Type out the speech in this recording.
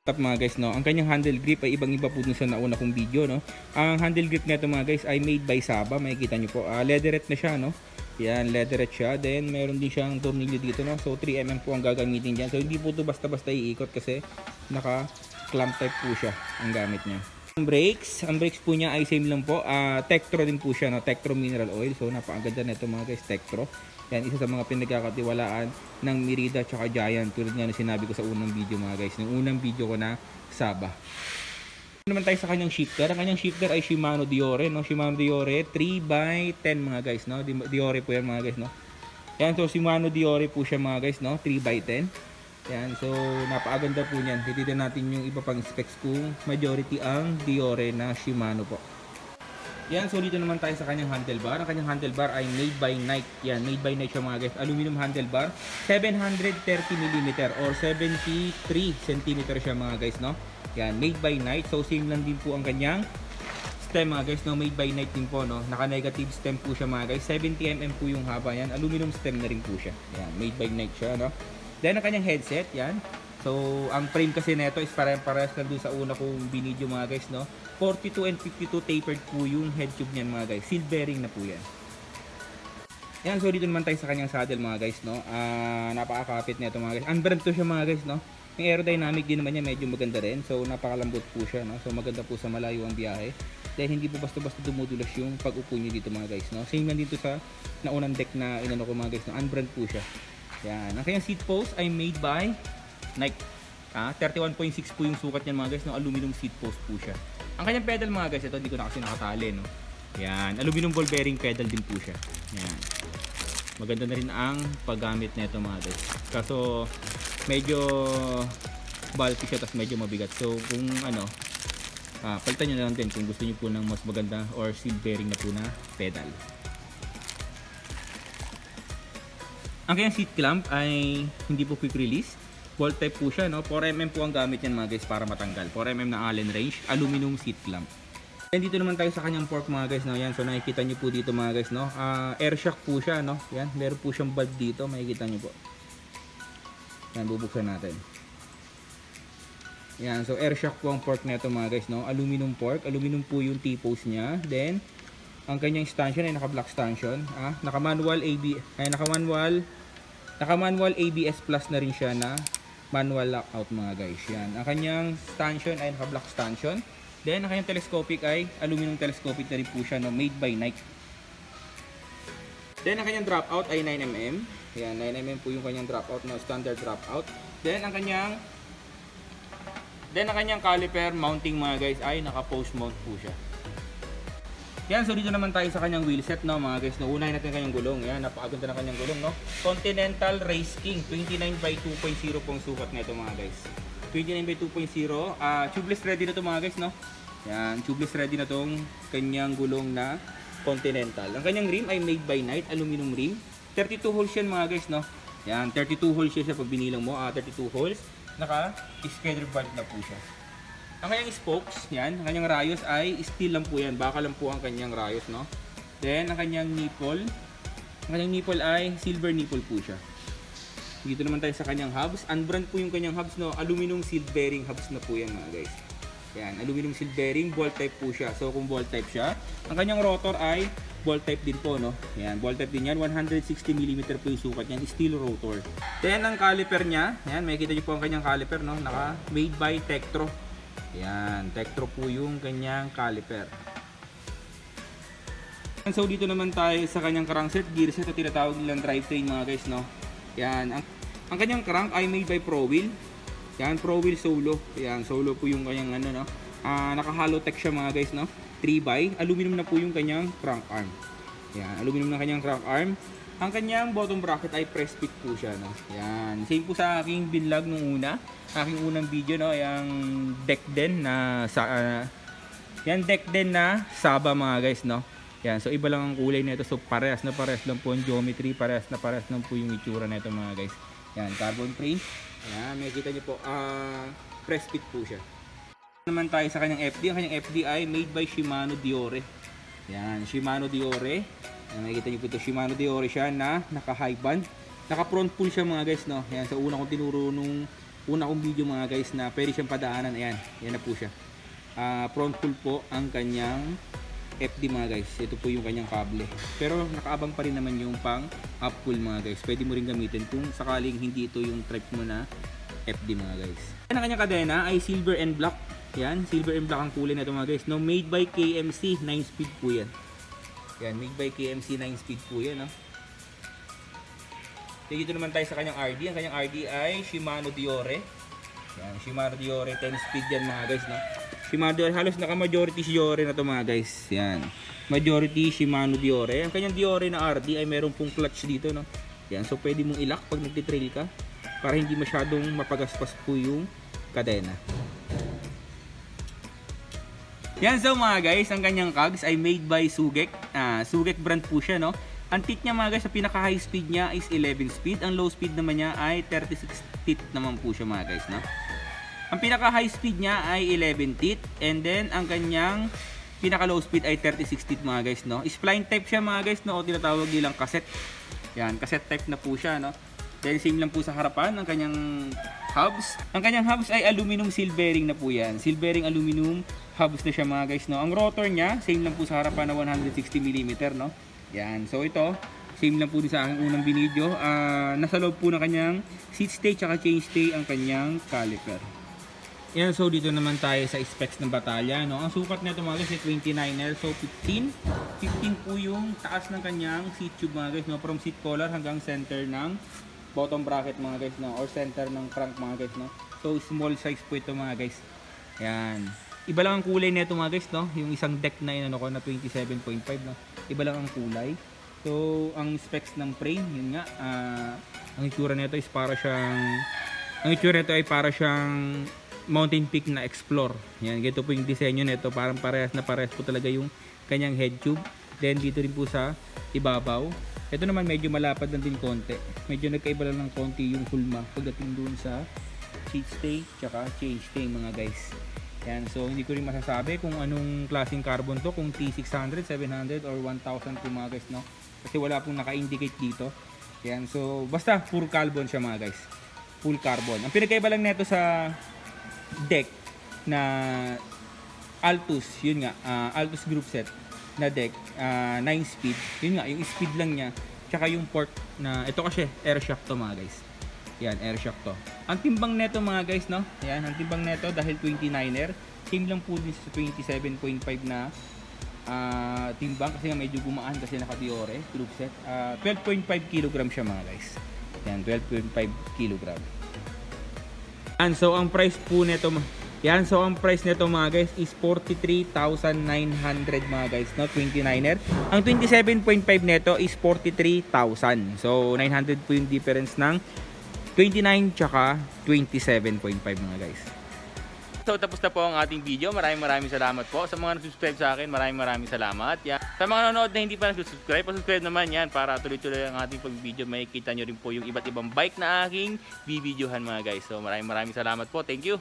Mga guys, no, ang kanyang handle grip ay ibang-iba po dun sa nauna kong video, no. Ang handle grip nito mga guys ay made by Saba. Makikita nyo po, leatherette na siya, no. Yan, leatherette siya. Then meron din siyang tornilyo dito, no. So 3mm po ang gagamitin diyan. So hindi po 'to basta-basta iikot kasi naka clamp type po siya ang gamit niya. Ang brakes po niya ay same lang po. Tektro din po siya, no. Tektro mineral oil. So napakaganda nito mga guys, Tektro. Yan, isa sa mga pinagkakatiwalaan ng Merida at Giant, tulad nga na sinabi ko sa unang video mga guys, yung unang video ko na Saba. Naman tayo sa kanyang shifter. Ang kanyang shifter ay Shimano Diore, no? Shimano Diore 3x10 mga guys, no? Diore po yan mga guys, no? Yan, so Shimano Diore po siya mga guys, no? 3x10. Yan, so napakaganda po niyan. Titignan natin yung iba pang specs kung majority ang Diore na Shimano po. Yan, so dito naman tayo sa kanyang handlebar. Ang kanyang handlebar ay made by Nike. Yan, made by Nike siya mga guys. Aluminum handlebar, 730mm or 73 cm siya mga guys, no? Yan, made by Nike. So same lang din po ang kanyang stem mga guys, no? Made by Nike din po, no? Naka-negative stem po siya mga guys. 70mm po yung haba yan. Aluminum stem na rin po siya. Yan, made by Nike siya, no? Then ang kanyang headset, yan. So ang frame kasi nito is parehas lang dun sa una kong binidyo mga guys, no? 42 and 52 tapered po yung head tube niyan mga guys. Seal bearing na po yan. Yan, so dito naman tayo sa kanyang saddle mga guys, no? Napakakapit nito mga guys. Unbrand to siya mga guys, no? Yung aerodynamic din naman niya medyo maganda rin. So napakalambot po siya, no? So maganda po sa malayo ang biyahe. Dahil hindi po basta-basta dumudulas yung pag-upo niyo dito mga guys, no? Same lang dito sa naunang deck na inano ko mga guys, no? Unbrand po siya. Yan. Ang kanyang seat post ay made by Nike. 31.6 po yung sukat niyan mga guys, no? Aluminum seat post po siya. Ang kanyang pedal mga guys, ito hindi ko na kasi nakatali, no? Yan, aluminum ball bearing pedal din po siya. Yan. Maganda na rin ang paggamit nito mga guys. Kaso medyo bulky siya, tapos medyo mabigat. So kung ano, palitan nyo na lang din kung gusto nyo po ng mas maganda or seal bearing na po na pedal. Ang kanyang seat clamp ay hindi po quick release. Bolt type po siya, no? 4mm po ang gamit yan mga guys para matanggal. 4mm na Allen wrench, aluminum seat clamp. And dito naman tayo sa kanyang fork mga guys, no? Yan, so nakikita nyo po dito mga guys, no? Air shock po siya, no? Yan, meron po siyang bulb dito, makikita nyo po. Yan, bubuksan natin. Yan, so air shock po ang fork nito mga guys, no? Aluminum fork, aluminum po yung T-post niya. Then ang kanyang stanchion ay naka-black stanchion, naka-manual ABS plus na rin siya na manual lockout mga guys. Yan. Ang kanyang stanchion ay naka-black stanchion. Then ang kanyang telescopic ay aluminum telescopic na rin po siya, no? Made by Nike. Then ang kanyang dropout ay 9mm. Yan, 9mm po yung kanyang dropout, no? Standard dropout. Then ang kanyang caliper mounting mga guys ay naka-post mount po siya. Yan, so dito naman tayo sa kanyang wheel set, no mga guys, no. Unahin natin kanyang gulong. Yan, napakaganda ng kanyang gulong, no. Continental Race King 29x2.0 pong sukat nito mga guys. 29x2.0, tubeless ready na to mga guys, no. Yan, tubeless ready na tong kanyang gulong na Continental. Ang kanyang rim ay made by Nike, aluminum rim. 32 holes yan mga guys, no. Yan, 32 holes siya pag binilang mo, 32 holes. Naka-scatter valve na po siya. Ang kanyang spokes, yan, ang kanyang rayos ay steel lang po yan. Baka lang po ang kanyang rayos, no? Then, ang kanyang nipple ay silver nipple po siya. Dito naman tayo sa kanyang hubs. Unbrand po yung kanyang hubs, no? Aluminum seal bearing hubs na po yan mga guys. Yan, aluminum seal bearing, ball type po siya. So, kung ball type siya, ang kanyang rotor ay ball type din po, no? Yan, ball type din yan. 160mm po yung sukat niyan, steel rotor. Then, ang caliper niya, yan, makikita niyo po ang kanyang caliper, no? Made by Tektro. Yan, Tektro po yung kanyang caliper. So dito naman tayo sa kanyang crankset, gearset o tinatawag nilang drivetrain mga guys, no. Yan, ang kanyang crank ay made by ProWheel. Yan, ProWheel Solo. Yan, Solo po yung kanyang ano, no. Naka-hollow tech siya mga guys, no. 3x, aluminum na po yung kanyang crank arm. Yan, aluminum na kanyang crank arm. Ang kanyang bottom bracket ay press fit po siya, no. Yan, same po sa aking binlog nung una. Aking unang video, no, yung deck din na Saba mga guys, no. Yan, so iba lang ang kulay nito. So parehas lang po ang geometry, parehas lang po yung itsura nito mga guys. Yan, carbon frame. Yan, makikita niyo po, press fit po siya. Naman tayo sa kanyang FD. Ang kanyang FD ay made by Shimano Diore. Yan, Shimano Diore. Yan, makikita niyo po ito, Shimano Diore siya na naka high band. Naka front pull siya mga guys, no. Yan, sa una kong tinuro nung una kong video mga guys na pwede siyang padaanan. Ayan, yan na po siya. Front pull po ang kanyang FD mga guys. Ito po yung kanyang kable. Pero nakaabang pa rin naman yung pang up pull mga guys. Pwede mo rin gamitin kung sakaling hindi ito yung type mo na FD mga guys. Ang kanyang kadena ay silver and black. Yan, silver and black ang kulay na ito mga guys. No, made by KMC, 9 speed po yan. Yan, made by KMC, 9 speed po yan. No? Dito naman tayo sa kanyang RD. Ang kanyang RD ay Shimano Diore. Yan, Shimano Diore 10 speed yan mga guys, no. Shimano Diore, halos naka-majority Diore na to mga guys. Yan. Majority Shimano Diore. Ang kanyang Diore na RD ay meron pong clutch dito, no. Yan, so pwede mong ilak pag nagti-trail ka para hindi masyadong mapagaspas po yung kadena. Yan, so mga guys, ang kanyang cogs ay made by Sugek. Sugek brand po siya, no. Ang teeth niya mga guys, sa pinaka high speed niya is 11 speed. Ang low speed naman niya ay 36 teeth naman po siya mga guys, no? Ang pinaka high speed niya ay 11 teeth. And then, ang kanyang pinaka low speed ay 36 teeth mga guys, no? Spline type siya mga guys, no? O tinatawag nilang cassette. Yan, cassette type na po siya, no? Then, same lang po sa harapan, ang kanyang hubs. Ang kanyang hubs ay aluminum seal bearing na po yan. Seal bearing aluminum hubs na siya mga guys, no? Ang rotor niya, same lang po sa harapan na 160 mm, no? Yan, so ito, same lang po din sa aking unang binidyo. Nasa loob po ng kanyang seat stay tsaka chain stay ang kanyang caliper. Yan, so dito naman tayo sa specs ng Batalya, no? Ang sukat nito mga guys ay 29L, so 15 po yung taas ng kanyang seat tube mga guys, no? From seat collar hanggang center ng bottom bracket mga guys, no? Or center ng crank mga guys, no? So small size po ito mga guys. Yan. Iba lang ang kulay nito mga guys, no? Yung isang deck na inano ko na 27.5, no? Iba lang ang kulay. So, ang specs ng frame, yun nga, ang itsura nito is para siyang, ang itsura nito ay para siyang Mountain Peak na Explore. Yan, ganito po yung disenyo nito, parang parehas na parehas po talaga yung kanyang head tube. Then, dito rin po sa ibabaw. Ito naman medyo malapad lang din konti. Medyo nagkaiba lang ng konti yung hulma pagdating doon sa seat stay, tsaka chain stay mga guys. Yan, so hindi ko rin masasabi kung anong klaseng carbon to, kung T600, 700 or 1000 po mga guys, no? Kasi wala pong naka-indicate dito. Yan, so basta pure carbon siya mga guys. Full carbon. Ang pinagkaiba lang nito sa deck na Altus, yun nga, Altus group set na deck, 9 speed. Yun nga, yung speed lang niya. Tsaka yung port na, ito kasi air shock to mga guys. Yan, air shock to. Ang timbang neto mga guys, no? Yan, ang timbang neto dahil 29er. Same lang po din sa 27.5 na timbang kasi nga medyo gumaan kasi naka-Diore group set. 12.5 kg siya mga guys. Yan, 12.5 kg. And so ang price po nito, yan, so ang price nito mga guys is 43,900 mga guys, no? 29er. Ang 27.5 neto is 43,000. So 900 po yung difference ng 29 tsaka 27.5 mga guys. So tapos na po ang ating video. Maraming salamat po. Sa mga nag-subscribe sa akin, maraming salamat. Yan. Sa mga nanonood na hindi pa nag-subscribe, pa-subscribe naman yan para tuloy-tuloy ang ating pag-video. Makikita nyo rin po yung iba't ibang bike na aking bibidyohan mga guys. So maraming salamat po. Thank you.